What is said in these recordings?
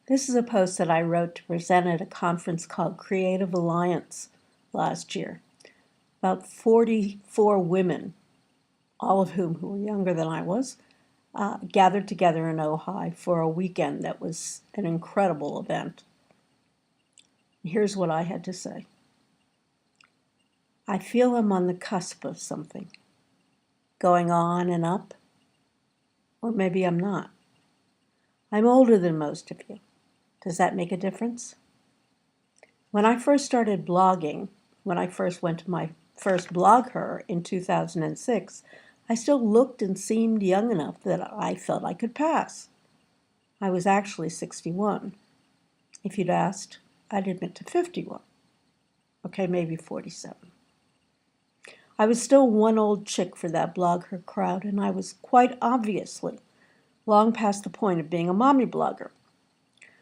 This is a post that I wrote to present at a conference called Creative Alliance last year. About 44 women, all of whom who were younger than I was, gathered together in Ojai for a weekend that was an incredible event. Here's what I had to say. I feel I'm on the cusp of something, going on and up, or maybe I'm not. I'm older than most of you. Does that make a difference? When I first started blogging, when I first went to my first blog her in 2006, I still looked and seemed young enough that I felt I could pass. I was actually 61. If you'd asked, I'd admit to 51. Okay, maybe 47. I was still one old chick for that blog her crowd, and I was quite obviously long past the point of being a mommy blogger.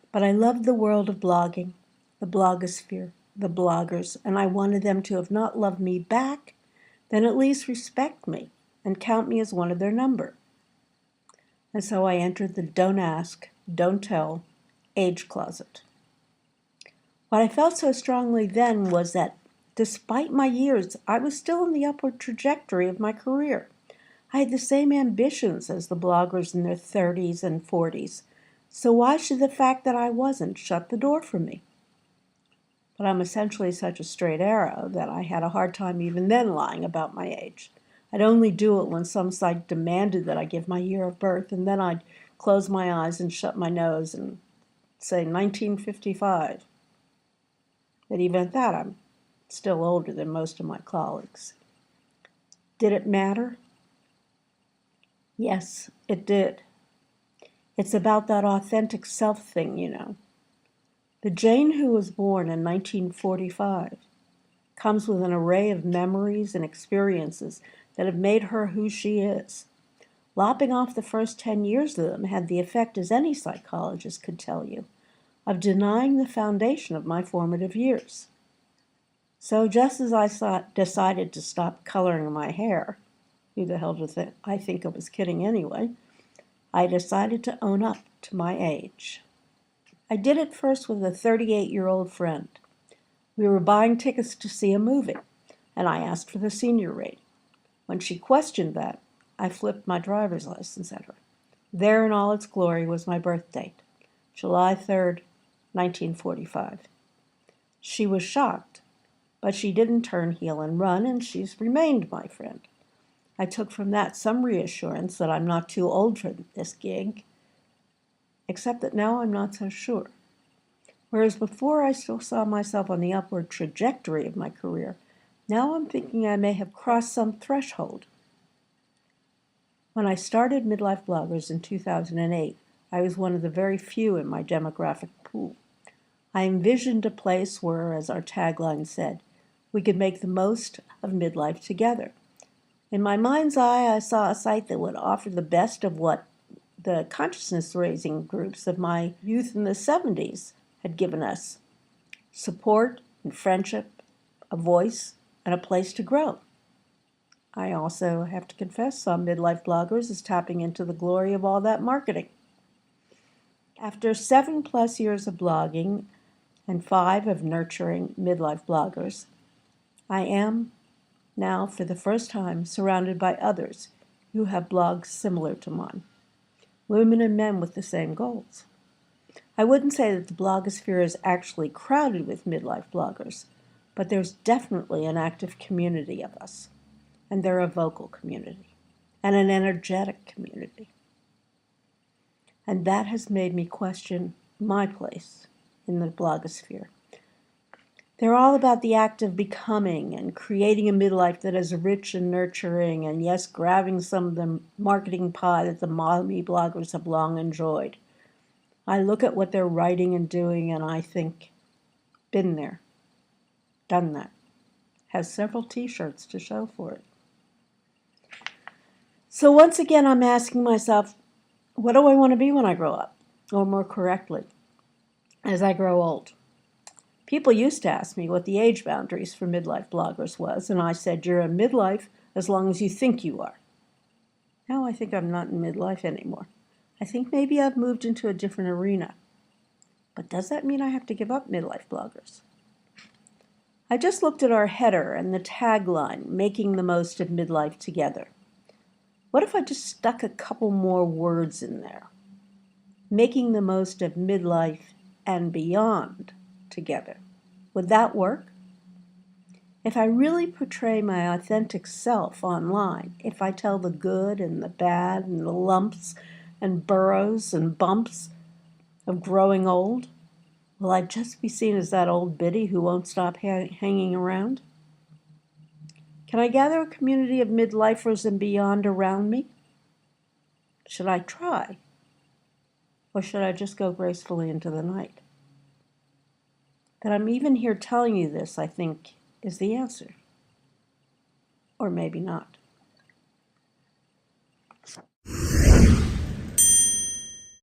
But I loved the world of blogging, the blogosphere, the bloggers, and I wanted them to, if not love me back, then at least respect me and count me as one of their number. And so I entered the don't ask, don't tell age closet. What I felt so strongly then was that despite my years, I was still in the upward trajectory of my career. I had the same ambitions as the bloggers in their 30s and 40s, so why should the fact that I wasn't shut the door for me? But I'm essentially such a straight arrow that I had a hard time even then lying about my age. I'd only do it when some site demanded that I give my year of birth, and then I'd close my eyes and shut my nose and say 1955. But even at that, I'm still older than most of my colleagues. Did it matter? Yes, it did. It's about that authentic self thing, you know. The Jane who was born in 1945 comes with an array of memories and experiences that have made her who she is. Lopping off the first 10 years of them had the effect, as any psychologist could tell you, of denying the foundation of my formative years. So just as I decided to stop coloring my hair, who the hell does it? I think I was kidding anyway, I decided to own up to my age. I did it first with a 38-year-old friend. We were buying tickets to see a movie, and I asked for the senior rating. When she questioned that, I flipped my driver's license at her. There in all its glory was my birth date, July 3rd, 1945. She was shocked, but she didn't turn heel and run, and she's remained my friend. I took from that some reassurance that I'm not too old for this gig, except that now I'm not so sure. Whereas before I still saw myself on the upward trajectory of my career, now I'm thinking I may have crossed some threshold. When I started Midlife Bloggers in 2008, I was one of the very few in my demographic pool. I envisioned a place where, as our tagline said, we could make the most of midlife together. In my mind's eye, I saw a site that would offer the best of what the consciousness-raising groups of my youth in the 70s had given us: support and friendship, a voice, and a place to grow. I also have to confess saw Midlife Bloggers as tapping into the glory of all that marketing. After 7+ years of blogging and 5 of nurturing midlife bloggers, I am now, for the first time, surrounded by others who have blogs similar to mine, women and men with the same goals. I wouldn't say that the blogosphere is actually crowded with midlife bloggers, but there's definitely an active community of us, and they're a vocal community, and an energetic community. And that has made me question my place in the blogosphere. They're all about the act of becoming and creating a midlife that is rich and nurturing, and yes, grabbing some of the marketing pie that the mommy bloggers have long enjoyed. I look at what they're writing and doing, and I think, been there, done that. Has several t-shirts to show for it. So once again, I'm asking myself, what do I want to be when I grow up? Or more correctly, as I grow old. People used to ask me what the age boundaries for midlife bloggers was, and I said, you're in midlife as long as you think you are. Now I think I'm not in midlife anymore. I think maybe I've moved into a different arena. But does that mean I have to give up midlife bloggers? I just looked at our header and the tagline, making the most of midlife together. What if I just stuck a couple more words in there? Making the most of midlife and beyond together. Would that work? If I really portray my authentic self online, if I tell the good and the bad and the lumps and burrows and bumps of growing old, will I just be seen as that old biddy who won't stop hanging around? Can I gather a community of midlifers and beyond around me? Should I try? Or should I just go gracefully into the night? That I'm even here telling you this, I think, is the answer. Or maybe not.